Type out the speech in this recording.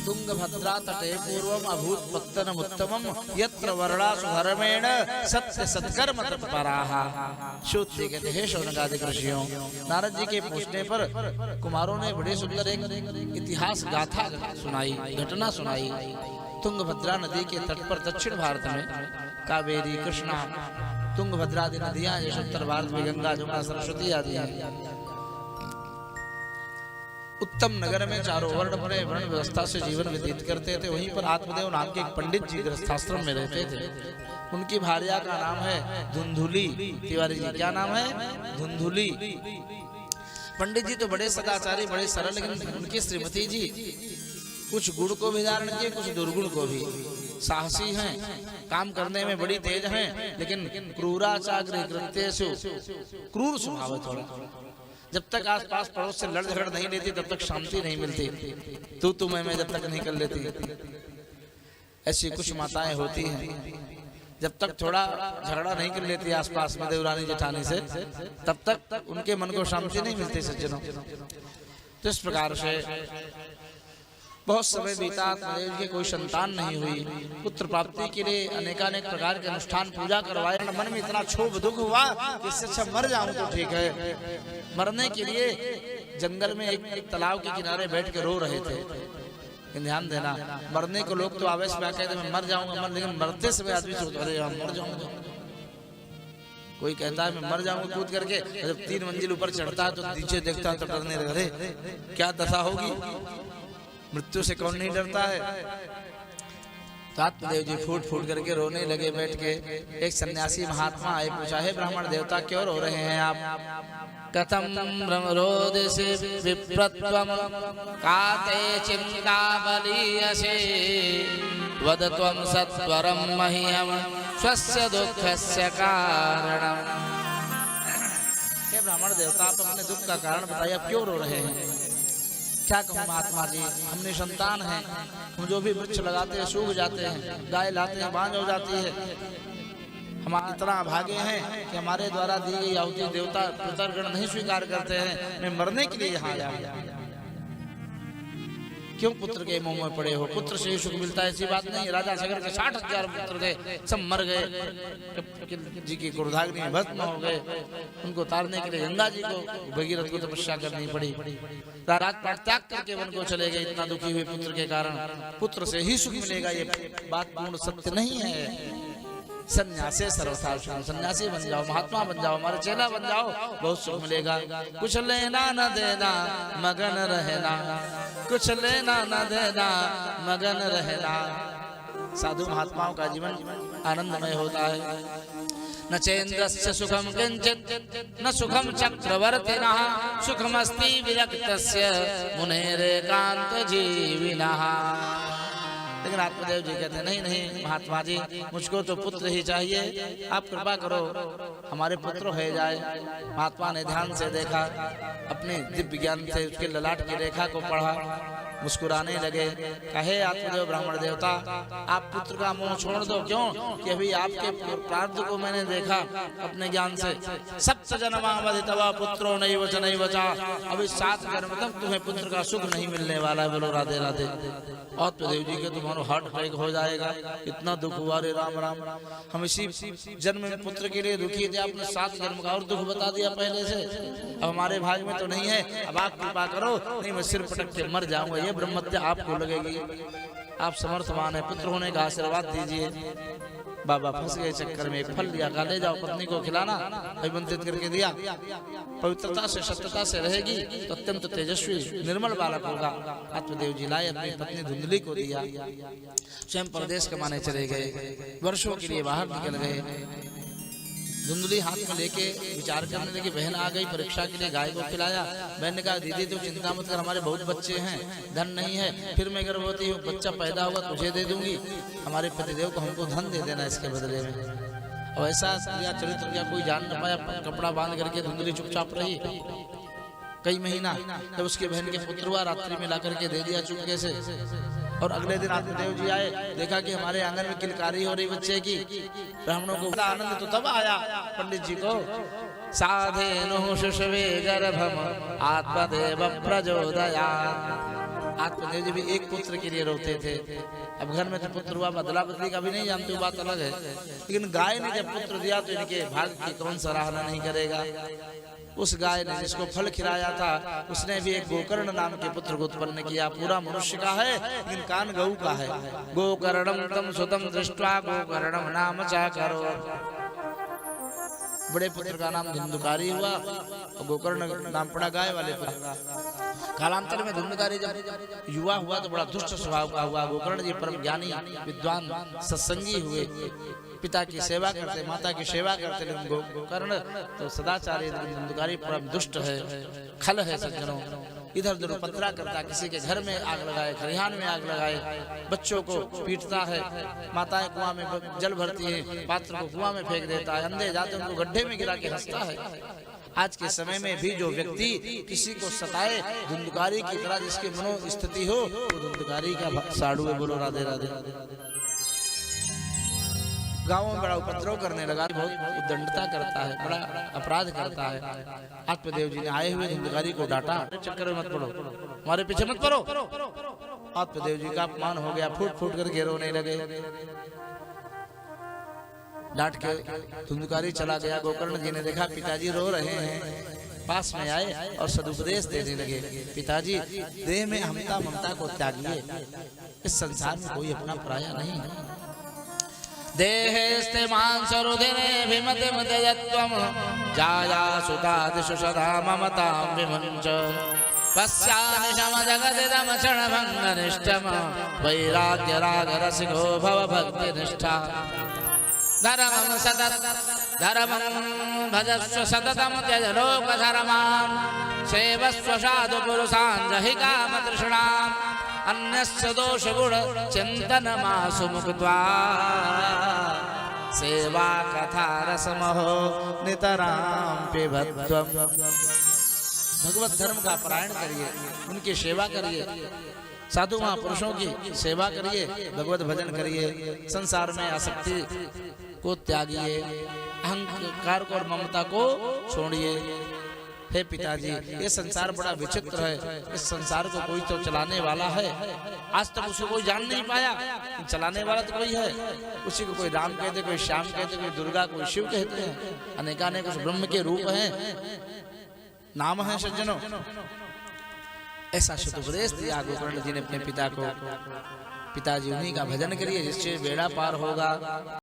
तुंगभद्रा तटे पूर्वम अभूत पत्तनम उत्तमम यत्र वर्णासु धर्मेण सत्य सत्कर्म तत्पराः। सूत जी कहते हैं शौनकादिक ऋषियों, नारद जी के पूछने पर कुमारों ने बड़े सुंदर एक इतिहास गाथा सुनाई, घटना सुनाई। तुंगभद्रा नदी के तट पर दक्षिण भारत में कावेरी, कृष्णा, तुंगभद्रा आदि नदियां, जैसे उत्तर भारत में गंगा, जमुना, सरस्वती आदि हैं। उत्तम नगर में चारों वर्ण बने वर्ण व्यवस्था से जीवन व्यतीत करते थे। वहीं पर आत्मदेव नाम के एक पंडित जी गृहस्थाश्रम में रहते थे। उनकी भार्या का नाम है धुंधुली। तिवारी जी क्या नाम है? धुंधुली। पंडित जी तो बड़े सदाचारी, बड़े सरल, लेकिन उनकी श्रीमती जी कुछ गुण को भी धारण किए, कुछ दुर्गुण को भी। साहसी हैं, काम करने में बड़ी तेज हैं, लेकिन क्रूराचाग्र कृत्येषु, क्रूर स्वभाव है थोड़ा। जब तक आसपास पड़ोस से लड़ झगड़ नहीं लेती तब तक शांति नहीं मिलती। तू मैं जब तक नहीं कर लेती, ऐसी कुछ माताएं होती हैं। जब तक थोड़ा झगड़ा नहीं कर लेती आसपास में देवरानी जेठानी से, तब तक उनके मन को शांति नहीं मिलती सज्जनों। तो इस प्रकार से बहुत समय बीता, आत्मदेव के कोई संतान नहीं हुई। पुत्र प्राप्ति के लिए अनेकानेक प्रकार के अनुष्ठान पूजा करवाए। मन में इतना क्षोभ दुख हुआ कि इससे अच्छा मर जाऊं तो ठीक है। मरने के लिए जंगल में एक तालाब के किनारे बैठ के रो रहे थे। ध्यान देना, मरने को लोग तो आवेश में कहते मैं मर जाऊंगा, लेकिन मरते समय आदमी सोचता अरे हम मर जाऊंगा। कोई कहता है मैं मर जाऊंगा कूद करके, जब 3 मंजिल ऊपर चढ़ता है तो नीचे देखता है तो डरने लगे, क्या दशा होगी। मृत्यु से कौन नहीं डरता है। तो आत्मदेव जी फूट फूट करके रोने लगे बैठ के। एक सन्यासी महात्मा आए, पूछा है ब्राह्मण देवता क्यों रो रहे हैं आप? कथम रोदिषि विप्रत्वम काते चिंता बलीयसे वद त्वं सत्वरं मह्यं स्वस्य दुःखस्य कारणम्। हे ब्राह्मण देवता, आप अपने दुख का कारण बताइए, आप क्यों रो रहे हैं? क्या कहूँ महात्मा जी, हमने संतान हैं, हम जो भी वृक्ष लगाते हैं सूख जाते हैं, गाय लाते हैं बांझ हो जाती है। हम इतना भागे हैं कि हमारे द्वारा दी गई आहुति देवता पितरगण नहीं स्वीकार करते हैं। मैं मरने के लिए यहाँ आया। क्यों पुत्र के मुंह में पड़े हो? पुत्र से ही सुख मिलता है ऐसी बात नहीं। राजा सगर के 60,000 पुत्र थे, सब मर गए। जी की क्रोधाग्नि में भस्म हो गए। उनको तारने के लिए गंगा जी को, भगीरथ को तपस्या करनी पड़ी। राजपाट त्याग करके वन को चले गए, इतना दुखी हुए पुत्र के कारण। पुत्र से ही सुख मिलेगा ये बात पूर्ण सत्य नहीं है। सन्यासी सर्वथा, सन्यासी बन जाओ, महात्मा बन जाओ, हमारे चेला बन जाओ, बहुत सुख मिलेगा। कुछ लेना न देना मगन रहना, कुछ लेना न देना मगन रहना। साधु महात्माओं का जीवन आनंदमय होता है। न चेन्द्रस्य सुखम किंचित न सुखम चक्रवर्तिनः सुखमस्ति विरक्तस्य मुनेरेकांत जीविनः। लेकिन आत्मदेव जी कहते नहीं नहीं महात्मा जी, मुझको तो पुत्र ही चाहिए, आप कृपा करो हमारे पुत्र हो जाए। महात्मा ने ध्यान से देखा, अपने दिव्य ज्ञान से उसके ललाट की रेखा को पढ़ा, मुस्कुराने लगे। कहे आत्मदेव ब्राह्मण देवता, आप पुत्र का मोह छोड़ दो। क्यों? कि अभी आपके प्रारब्ध को मैंने देखा अपने ज्ञान से। 7 जन्मावधि तवा पुत्रो नैव च नैव च, अभी 7 जन्म तक तुम्हें पुत्र का सुख नहीं मिलने वाला है। बोलो राधे राधे। आत्मदेव जी के तुम्हारा हार्ट अटैक हो जाएगा, इतना दुख हुआ रे राम राम। हम इसी जन्म में पुत्र के लिए दुखी थे, आपने 7 जन्म का और दुख बता दिया पहले से। अब हमारे भाग में तो नहीं है, अब आप कृपा करो, नहीं मैं सिर पटक के मर जाऊंगा। ये ब्रह्मत्या आपको लगेगी। आप समर्थवान है, पुत्र होने का आशीर्वाद दीजिए। बाबा फंस गए चक्कर में। एक फल दिया, कहा ले जाओ पत्नी को खिलाना, अभिमंत्रित करके दिया। पवित्रता से सत्यता से रहेगी तो अत्यंत तेजस्वी निर्मल बालक होगा। आत्मदेव जी लाए, अपनी पत्नी धुंधली को दिया। स्वयं परदेश कमाने चले गए, वर्षों के लिए बाहर निकल गए। धुंधली हाथ में लेके विचार करने लगी। बहन आ गई परीक्षा के लिए, गाय को खिलाया। बहन ने कहा दीदी तू चिंता मत कर, हमारे बहुत बच्चे हैं, धन नहीं है, फिर मैं गर्भवती हूँ, बच्चा पैदा होगा तुझे दे दूंगी, हमारे पतिदेव को हमको धन दे देना इसके बदले में। और ऐसा चरित्र क्या कोई जान न पाया। कपड़ा बांध करके धुंधली चुपचाप रही कई महीना। जब उसके बहन के पुत्र हुआ, रात्रि में ला करके दे दिया चुपके से। और अगले दिन आत्मदेव जी आए, देखा कि हमारे आंगन में किलकारी हो रही बच्चे की। ब्राह्मणों को बड़ा आनंद तो तब आया पंडित जी को। साधेनु शुशवे गर्भम आत्मदेव प्रचोदयात्। आत्मदेव जी भी एक पुत्र के लिए रोते थे। अब घर में तो पुत्र हुआ, बदला बदली का भी नहीं जानते, बात अलग है, लेकिन गाय ने जब पुत्र दिया तो इनके भाग्य की कौन सराहना नहीं करेगा। उस गाय ने जिसको फल खिलाया था उसने भी एक गोकर्ण नाम के पुत्र को उत्पन्न किया। पूरा मनुष्य का है लेकिन कान गऊ का है। गोकर्णम तम सुतम दृष्ट्वा गोकर्णम नाम चाकरो। बड़े पुत्र का नाम धुंधुकारी हुआ और गोकर्ण नाम पड़ा गाय वाले पुत्र। कालांतर में धुंधुकारी जब युवा हुआ तो बड़ा दुष्ट स्वभाव का हुआ। गोकर्ण जी परम ज्ञानी विद्वान सत्संगी हुए, पिता की सेवा करते, माता की सेवा करते, लेकिन गोकर्ण तो सदाचारी, धुंधुकारी परम दुष्ट है, खल है सज्जनों। इधर उधर उपद्रव करता, किसी के घर में आग लगाए, खरिहान में आग लगाए, बच्चों को पीटता है, माताएं कुआं में जल भरती है, पात्र को कुआं में फेंक देता है, अंधे जाते उनको गड्ढे में गिरा के हंसता है। आज के समय में भी जो व्यक्ति किसी को सताए धुंधुकारी की तरह जिसकी मनोस्थिति हो, वो धुंधुकारी का साड़ू है। बोलो राधे राधे। गांवों में बड़ा उपद्रव करने लगा, बहुत उद्दंडता करता है, बड़ा अपराध करता है। आत्मदेव जी ने आए हुए धुंधुकारी को डांटा, चक्कर में मत पड़ो, हमारे पीछे मत पड़ो। आत्मदेव जी का अपमान हो गया, फूट फूट करके रोने लगे। डांट के धुंधुकारी चला गया। गोकर्ण जी ने देखा पिताजी रो रहे हैं, पास में आए और सदुपदेश देने लगे। पिताजी, देह में हमता ममता को त्यागिए, इस संसार में कोई अपना पराया नहीं है। देहेस्ते मांसरुधिरे विमति मदयत्वम जाया सुतादिषु सदा ममतां विमुञ्च पश्यामि शम जगदिदं क्षणभङ्गनिष्ठं वैराग्य राग रसिको भव भक्तिनिष्ठा धर्मं भजस्व सततं त्यज लोकधर्मान् सेवस्व साधु पुरुषान् जहि कामतृष्णाम् अन्यस्य दोष गुण चिंतन मासु मुक्त्वा सेवा कथा रसमहो नितराम पिबध्वम्। भगवत धर्म का पारायण करिए, उनकी सेवा करिए, साधु महापुरुषों की सेवा करिए, भगवत भजन करिए, संसार में आसक्ति को त्यागिए, अहंकार को और ममता को छोड़िए। हे पिताजी, ये संसार बड़ा विचित्र है, इस संसार को कोई तो चलाने वाला है। आज तक उसको कोई जान नहीं पाया, चलाने वाला तो कोई है। उसी को कोई राम कहते, कोई श्याम कहते, कोई दुर्गा, कोई शिव कहते हैं। अनेकानेक उस ब्रह्म के रूप हैं, नाम है सज्जनों। ऐसा शुद्धोपदेश दिया गोकर्ण जी ने अपने पिता को। पिताजी उन्हीं का भजन करिए जिससे बेड़ा पार होगा।